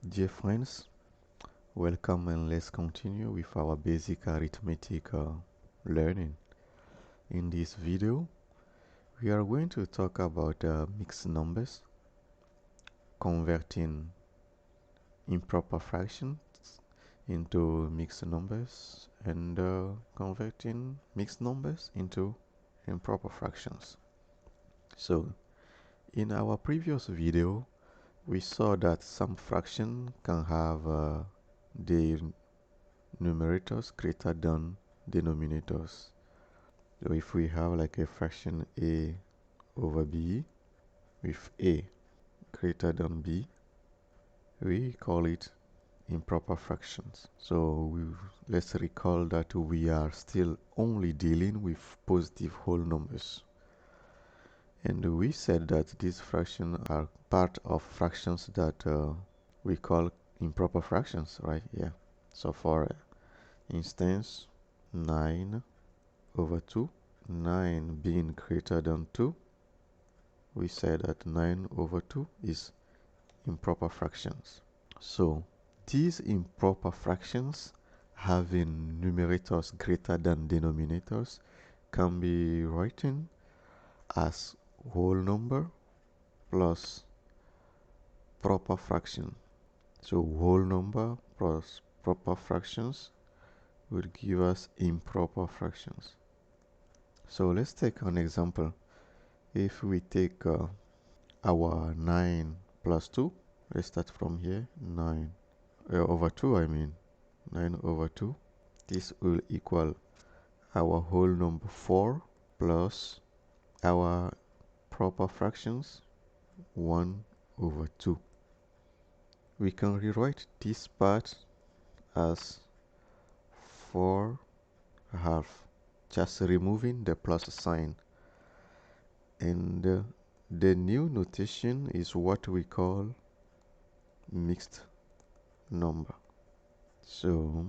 Dear friends, welcome and let's continue with our basic arithmetic learning. In this video, we are going to talk about mixed numbers, converting improper fractions into mixed numbers, and converting mixed numbers into improper fractions. So, in our previous video, we saw that some fraction can have their numerators greater than denominators. So if we have like a fraction a over b with a greater than b, we call it improper fractions. So let's recall that we are still only dealing with positive whole numbers. And we said that these fractions are part of fractions that we call improper fractions, right? Yeah. So for instance, 9 over 2, 9 being greater than 2, we said that 9 over 2 is improper fractions. So these improper fractions having numerators greater than denominators can be written as whole number plus proper fraction. So whole number plus proper fractions will give us improper fractions. So let's take an example. If we take our 9 plus 2, let's start from here, 9 over 2, 9 over 2. This will equal our whole number 4 plus our proper fractions 1 over 2. We can rewrite this part as 4 half, just removing the plus sign. And the new notation is what we call mixed number. So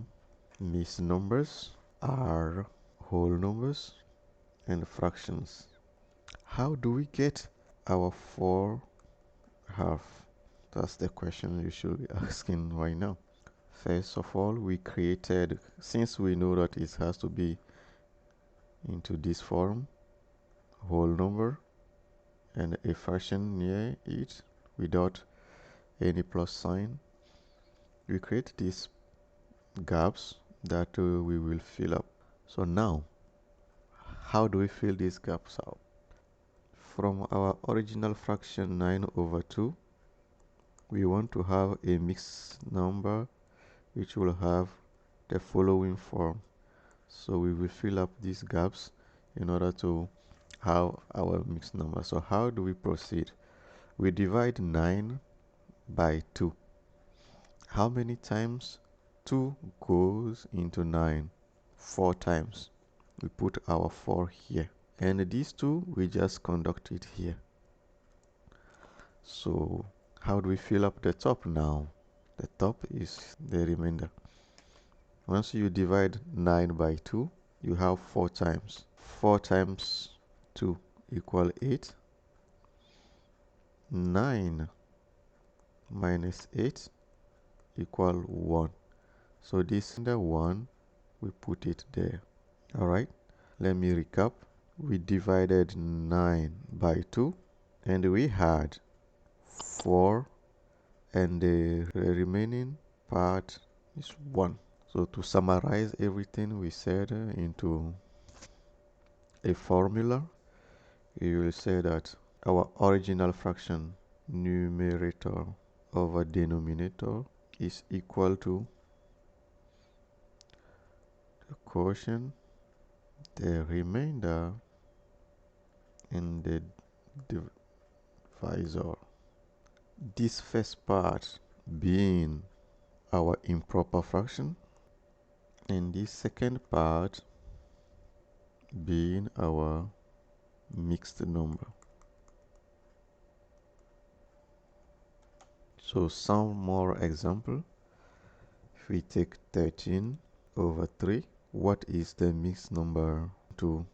mixed numbers are whole numbers and fractions. How do we get our 4 half? That's the question you should be asking right now. First of all, we created, since we know that it has to be into this form, whole number and a fraction near it without any plus sign, we create these gaps that we will fill up. So now, how do we fill these gaps out? From our original fraction 9 over 2, we want to have a mixed number which will have the following form. So we will fill up these gaps in order to have our mixed number. So how do we proceed? We divide 9 by 2. How many times 2 goes into 9? 4 times. We put our 4 here. And these 2, we just conduct it here. So how do we fill up the top now? The top is the remainder. Once you divide 9 by 2, you have 4 times. 4 times 2 equal 8. 9 minus 8 equal 1. So this the 1, we put it there. Alright, let me recap. We divided 9 by 2 and we had 4 and the remaining part is 1. So to summarize everything we said into a formula, we will say that our original fraction numerator over denominator is equal to the quotient, the remainder, and the divisor. This first part being our improper fraction and this second part being our mixed number. So some more example. If we take 13 over 3, what is the mixed number to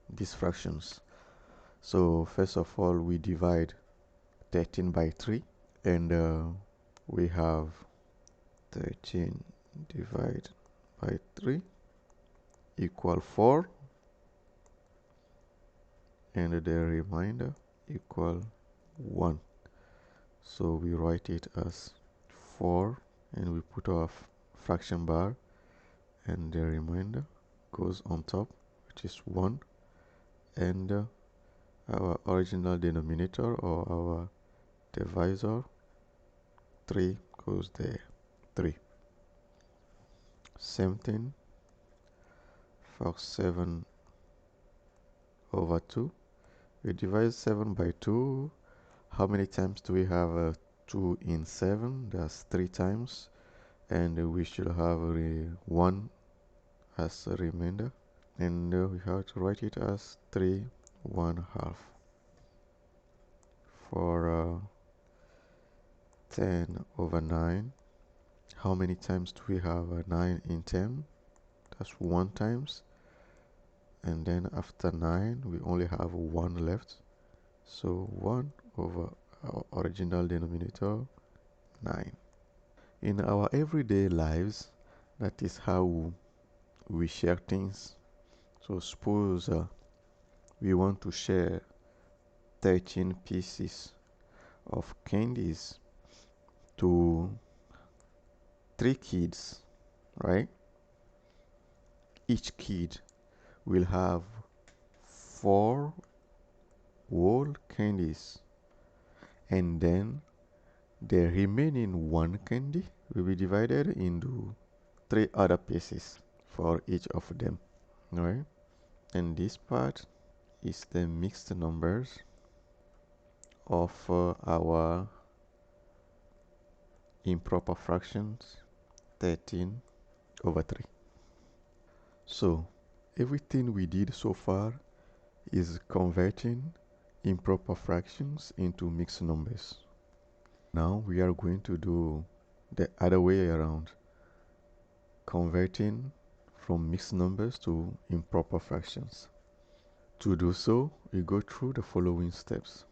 these fractions? So first of all, we divide 13 by 3 and we have 13 divided by 3 equal 4, and the remainder equal 1. So we write it as 4, and we put our fraction bar, and the remainder goes on top, which is 1, and our original denominator or our divisor 3 goes there. 3. Same thing for 7 over 2. We divide 7 by 2. How many times do we have 2 in 7? That's 3 times. And we should have 1 as a remainder. And we have to write it as 3 1/2. For 10 over 9. How many times do we have 9 in 10? That's 1 times. And then after 9, we only have 1 left. So 1 over our original denominator, 9. In our everyday lives, that is how we share things. So suppose we want to share 13 pieces of candies to 3 kids, right? Each kid will have 4 whole candies, and then the remaining 1 candy will be divided into 3 other pieces for each of them, right? And this part is the mixed numbers of our improper fractions 13 over 3. So everything we did so far is converting improper fractions into mixed numbers. Now we are going to do the other way around, converting from mixed numbers to improper fractions. To do so, we go through the following steps.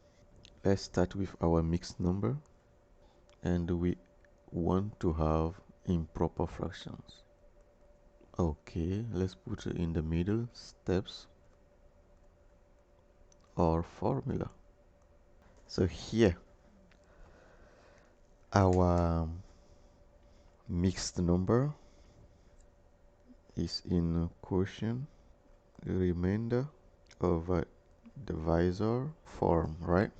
Let's start with our mixed number, and we want to have improper fractions. Okay, let's put in the middle steps or formula. So here, our mixed number is in quotient remainder over divisor form, right?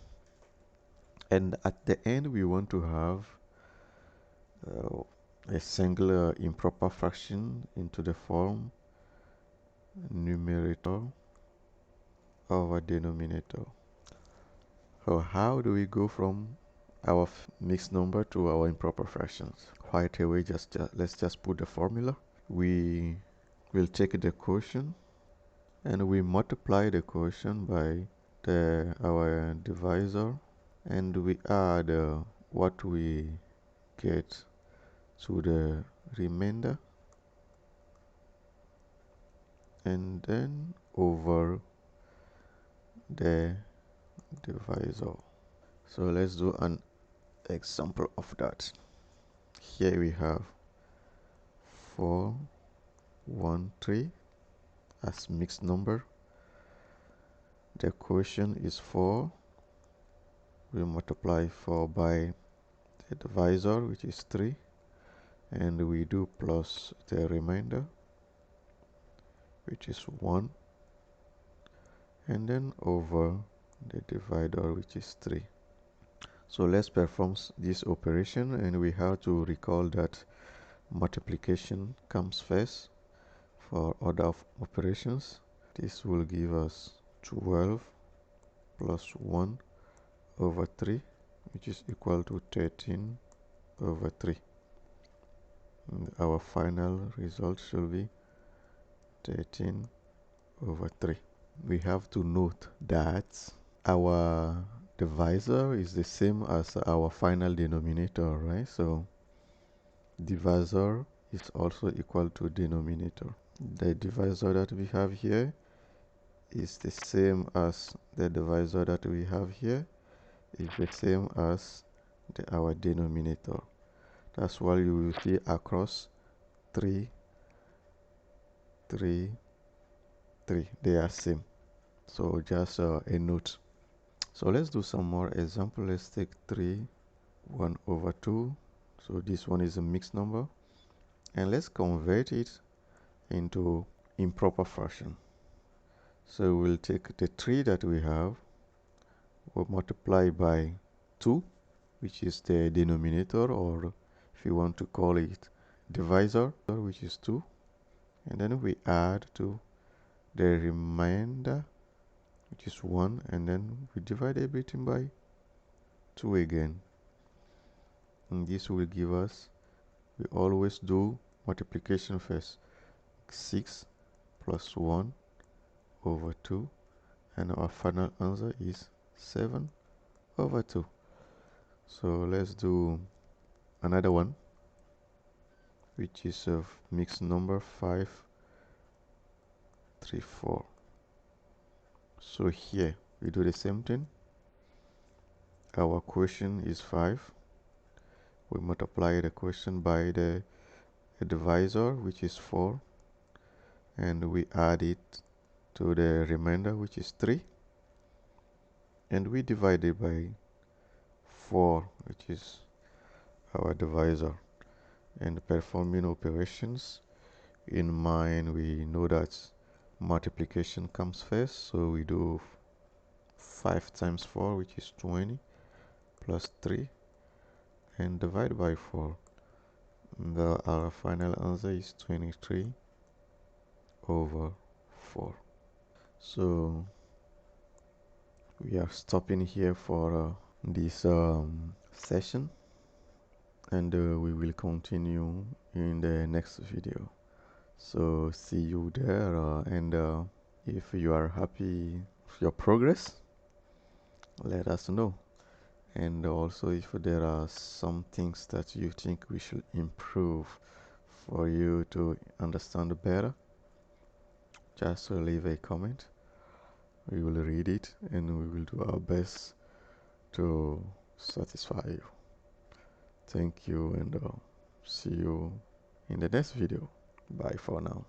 And at the end, we want to have a singular improper fraction into the form numerator over denominator. So how do we go from our mixed number to our improper fractions? Right away, let's just put the formula. We will take the quotient and we multiply the quotient by our divisor, and we add what we get to the remainder, and then over the divisor. So let's do an example of that. Here we have 4 1 3 as mixed number. The quotient is 4. We multiply 4 by the divisor, which is 3, and we do plus the remainder, which is 1, and then over the divider, which is 3. So let's perform this operation, and we have to recall that multiplication comes first for order of operations. This will give us 12 plus 1 over 3, which is equal to 13 over 3. And our final result should be 13 over 3. We have to note that our divisor is the same as our final denominator, right? So divisor is also equal to denominator. The divisor that we have here is the same as the divisor that we have here, is the same as our denominator. That's why you will see across 3, 3, 3. They are same. So just a note. So let's do some more example. Let's take 3, 1 over 2. So this one is a mixed number. And let's convert it into improper fraction. So we'll take the 3 that we have, we'll multiply by 2, which is the denominator, or if you want to call it divisor, which is 2. And then we add to the remainder, which is 1, and then we divide everything by 2 again. And this will give us, we always do multiplication first. 6 plus 1 over 2, and our final answer is 7 over 2. So let's do another one, which is a mixed number 5, 3, 4. So here we do the same thing. Our quotient is 5. We multiply the quotient by the divisor, which is 4, and we add it to the remainder, which is 3, and we divide it by 4, which is our divisor. And performing operations, in mind we know that multiplication comes first, so we do 5 times 4, which is 20, plus 3, and divide by 4. Our final answer is 23 over 4. So we are stopping here for this session, and we will continue in the next video. So see you there, and if you are happy with your progress, let us know. And also, if there are some things that you think we should improve for you to understand better, just leave a comment. We will read it and we will do our best to satisfy you. Thank you, and see you in the next video. Bye for now.